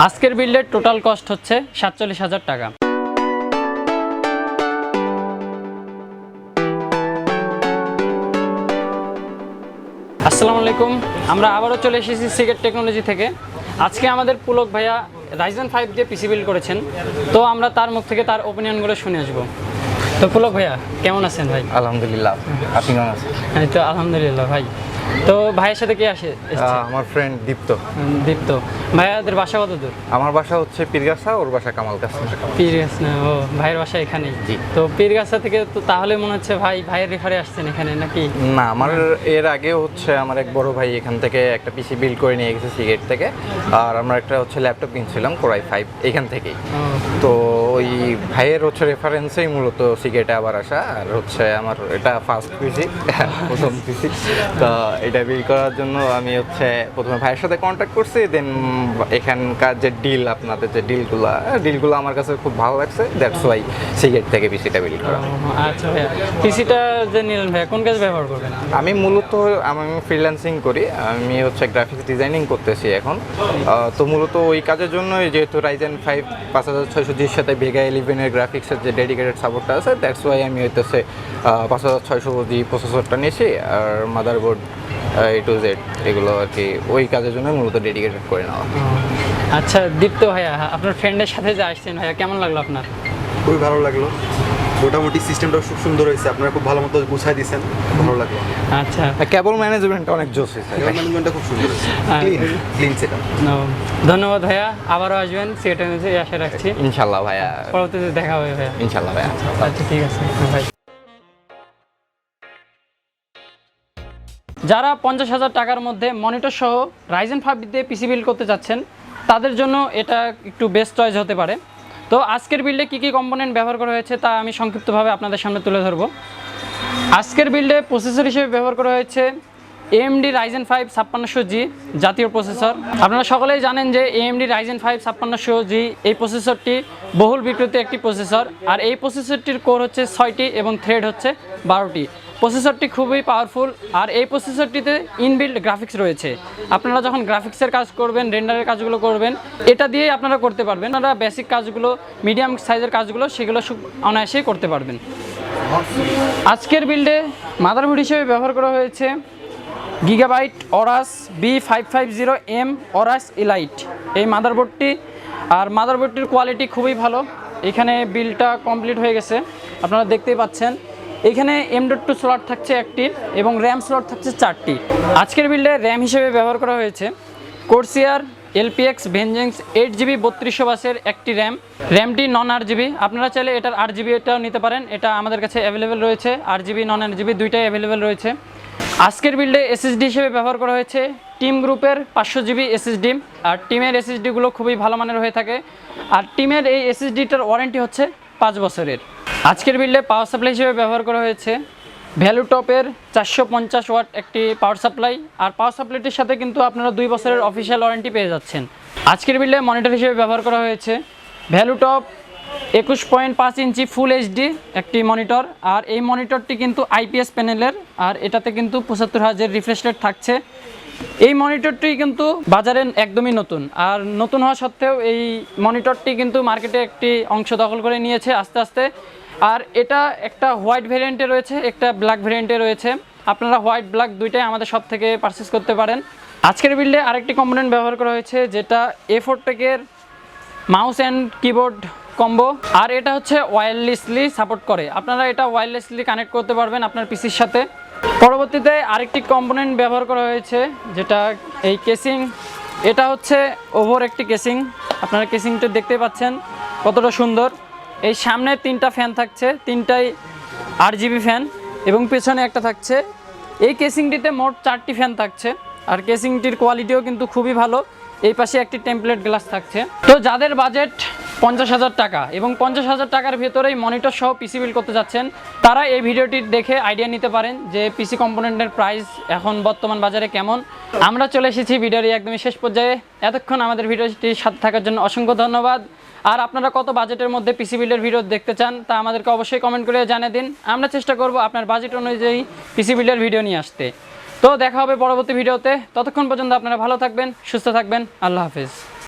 আজকের বিল্ডের total cost হচ্ছে ৪৭,০০০ টাকা। আসসালামু আলাইকুম, আমরা আবারও চলে এসেছি সিগেট টেকনোলজি থেকে। আজকে আমাদের পুলক ভাইয়া রাইজেন 5 দিয়ে পিসি বিল্ড করেছেন, তো আমরা তার মুখ থেকে তার ওপিনিয়নগুলো শুনে আসবো। তো পুলক ভাইয়া কেমন আছেন ভাই? আলহামদুলিল্লাহ, আপনি কেমন আছেন? হ্যাঁ, তো আলহামদুলিল্লাহ ভাই। তো ভাইয়ের সাথে কে আসে? আমার ফ্রেন্ড দীপ্ত। ভাইয়াদের বাসা কত দূর? আমার বাসা হচ্ছে পীরগাছা, ওর বাসা কামালগাছা। পীরগাছা, ও ভাইয়ের বাসা এখানেই। তো পীরগাছা থেকে তো তাহলে মনে হচ্ছে ভাইয়ের রেফারে আসছেন এখানে নাকি? না, আমার এর আগে হচ্ছে আমার এক বড় ভাই এখান থেকে একটা পিসি বিল্ড করে নিয়ে গেছে সিগেট থেকে, আর আমরা একটা হচ্ছে ল্যাপটপ কিনছিলাম কোরাই 5 এখান থেকেই। তো ওই ভাইয়ের হচ্ছে রেফারেন্সেই মূলত সিগেটে আবার আসা, আর হচ্ছে আমার এটা ফার্স্ট পিসি, প্রথম পিসি। তো এটা বিল্ড করার জন্য আমি হচ্ছে প্রথমে ভাইয়ের সাথে কন্ট্যাক্ট করছি, দেন এখানকার যে ডিল, আপনাদের যে ডিলগুলো আমার কাছে খুব ভালো লাগছে, দ্যাটস ওয়াই সিগেট থেকে পিসিটা বিল্ড করা। আচ্ছা ভাইয়া, পিসিটা যে নিলেন ভাইয়া কোন কাজে ব্যবহার করবেন? আমি মূলত আমি ফ্রিল্যান্সিং করি, আমি হচ্ছে গ্রাফিক্স ডিজাইনিং করতেছি এখন। তো মূলত ওই কাজের জন্য যেহেতু রাইজেন 5 5600Gর সাথে ভেগা 11-এর গ্রাফিক্সের যে ডেডিকেটেড সাপোর্টটা আছে, দ্যাটস ওয়াই আমি হইতেছে 5600G প্রসেসরটা নিয়েছি, আর মাদারবোর্ড A to Z এগুলো আর কি ওই কাজের জন্য মূলত ডেডিকেটেড করে নেওয়া। আচ্ছা দীপ্ত ভাইয়া, আপনার ফ্রেন্ডের সাথে যে আসছেন ভাইয়া, কেমন লাগলো আপনার? খুবই ভালো লাগলো, মোটামুটি সিস্টেমটা খুব সুন্দর হয়েছে, আপনারা খুব ভালো মতো গুছাই দিয়েছেন, ভালো লাগলো। আচ্ছা, কেবল ম্যানেজমেন্টটা অনেক জোস হয়েছে, কেবল ম্যানেজমেন্টটা খুব সুন্দর হয়েছে, ক্লিন সেটআপ। ধন্যবাদ ভাইয়া, আবারও আসবেন, সেটা অনুযায়ী আশা রাখছি। ইনশাআল্লাহ ভাইয়া, পরবর্তীতে দেখা হবে ভাইয়া। ইনশাআল্লাহ ভাইয়া। আচ্ছা ঠিক আছে ভাই। যারা 50,000 টাকার মধ্যে মনিটর সহ রাইজেন 5 দিয়ে পিসি বিল্ড করতে চাচ্ছেন, তাদের জন্য এটা একটু বেস্ট চয়েস হতে পারে। তো আজকের বিল্ডে কী কী কম্পোনেন্ট ব্যবহার করা হয়েছে তা আমি সংক্ষিপ্তভাবে আপনাদের সামনে তুলে ধরবো। আজকের বিল্ডে প্রসেসর হিসেবে ব্যবহার করা হয়েছে AMD Ryzen 5 5600G জাতীয় প্রসেসর। আপনারা সকলেই জানেন যে AMD Ryzen 5 5600G এই প্রসেসরটি বহুল বিক্রিত একটি প্রসেসর, আর এই প্রসেসরটির কোর হচ্ছে 6টি এবং থ্রেড হচ্ছে 12টি। প্রসেসরটি খুবই পাওয়ারফুল, আর এই প্রসেসরটিতে ইনবিল্ড গ্রাফিক্স রয়েছে। আপনারা যখন গ্রাফিক্সের কাজ করবেন, রেন্ডারের কাজগুলো করবেন, এটা দিয়েই আপনারা করতে পারবেন। আপনারা বেসিক কাজগুলো, মিডিয়াম সাইজের কাজগুলো, সেগুলো অনায়াসেই করতে পারবেন। আজকের বিল্ডে মাদারবোর্ড হিসেবে ব্যবহার করা হয়েছে gigabyte Aorus B550M Aorus elite এই মাদারবোর্ডটি, আর মাদারবোর্ডটির কোয়ালিটি খুবই ভালো। এখানে বিলটা কমপ্লিট হয়ে গেছে, আপনারা দেখতেই পাচ্ছেন। এখানে M.2 স্লট থাকছে একটি এবং র্যাম স্লট থাকছে 4টি। আজকের বিল্ডে র্যাম হিসেবে ব্যবহার করা হয়েছে কোর্সিয়ার LPX ভেঞ্জেন্স 8GB 3200 বাসের একটি র্যামটি নন 8GB। আপনারা চাইলে এটার 8GB এটাও নিতে পারেন, এটা আমাদের কাছে অ্যাভেলেবেল রয়েছে। 8GB নন 8GB দুইটাই অ্যাভেলেবেল রয়েছে। আজকের বিল্ডে SSD হিসেবে ব্যবহার করা হয়েছে টিম গ্রুপের 500GB SSD, আর টিমের SSDগুলো খুবই ভালো মানের হয়ে থাকে, আর টিমের এই SSDটার ওয়ারেন্টি হচ্ছে 5 বছরের। আজকের বিল্ডে পাওয়ার সাপ্লাই হিসেবে ব্যবহার করা হয়েছে ভ্যালুটপের 450 ওয়াট একটি পাওয়ার সাপ্লাই, আর পাওয়ার সাপ্লাইটির সাথে কিন্তু আপনারা 2 বছরের অফিসিয়াল ওয়ারেন্টি পেয়ে যাচ্ছেন। আজকের বিল্ডে মনিটর হিসেবে ব্যবহার করা হয়েছে ভ্যালুটপ 21.5 ইঞ্চি ফুল HD একটি মনিটর, আর এই মনিটরটি কিন্তু IPS প্যানেলের, আর এটাতে কিন্তু 75,000 রিফ্রেশ রেট থাকছে। এই মনিটরটি কিন্তু বাজারে একদমই নতুন, আর নতুন হওয়া সত্ত্বেও এই মনিটরটি কিন্তু মার্কেটে একটি অংশ দখল করে নিয়েছে আস্তে আস্তে। আর এটা একটা হোয়াইট ভেরিয়েন্টে রয়েছে, একটা ব্ল্যাক ভেরিয়েন্টে রয়েছে। আপনারা হোয়াইট ব্ল্যাক দুইটাই আমাদের শপ থেকে পারচেস করতে পারেন। আজকের বিল্ডে আরেকটি কম্পোনেন্ট ব্যবহার করা হয়েছে, যেটা A4 টেকের মাউস অ্যান্ড কিবোর্ড কম্বো, আর এটা হচ্ছে ওয়্যারলেসলি সাপোর্ট করে। আপনারা এটা ওয়্যারলেসলি কানেক্ট করতে পারবেন আপনার পিসির সাথে। পরবর্তীতে আরেকটি কম্পোনেন্ট ব্যবহার করা হয়েছে, যেটা এই কেসিং। এটা হচ্ছে ওভার একটি কেসিং, আপনারা কেসিংটা দেখতে পাচ্ছেন কতটা সুন্দর। এই সামনে 3টা ফ্যান থাকছে, 3টাই 8GB ফ্যান, এবং পেছনে একটা থাকছে। এই কেসিংটিতে মোট 4টি ফ্যান থাকছে, আর কেসিংটির কোয়ালিটিও কিন্তু খুবই ভালো। এই পাশে একটি টেমপ্লেট গ্লাস থাকছে। তো যাদের বাজেট 50,000 টাকা এবং 50,000 টাকার ভেতরেই মনিটর সহ পিসি বিল্ড করতে যাচ্ছেন, তারা এই ভিডিওটি দেখে আইডিয়া নিতে পারেন যে পিসি কম্পোনেন্টের প্রাইস এখন বর্তমান বাজারে কেমন। আমরা চলে এসেছি ভিডিওর একদমই শেষ পর্যায়ে। এতক্ষণ আমাদের ভিডিওটির সাথে থাকার জন্য অসংখ্য ধন্যবাদ। আর আপনারা কত বাজেটের মধ্যে পিসি বিল্ডের ভিডিও দেখতে চান তা আমাদেরকে অবশ্যই কমেন্ট করে জানিয়ে দিন। আমরা চেষ্টা করব আপনার বাজেট অনুযায়ী পিসি বিল্ডের ভিডিও নিয়ে আসতে। তো দেখা হবে পরবর্তী ভিডিওতে, ততক্ষণ পর্যন্ত আপনারা ভালো থাকবেন, সুস্থ থাকবেন। আল্লাহ হাফেজ।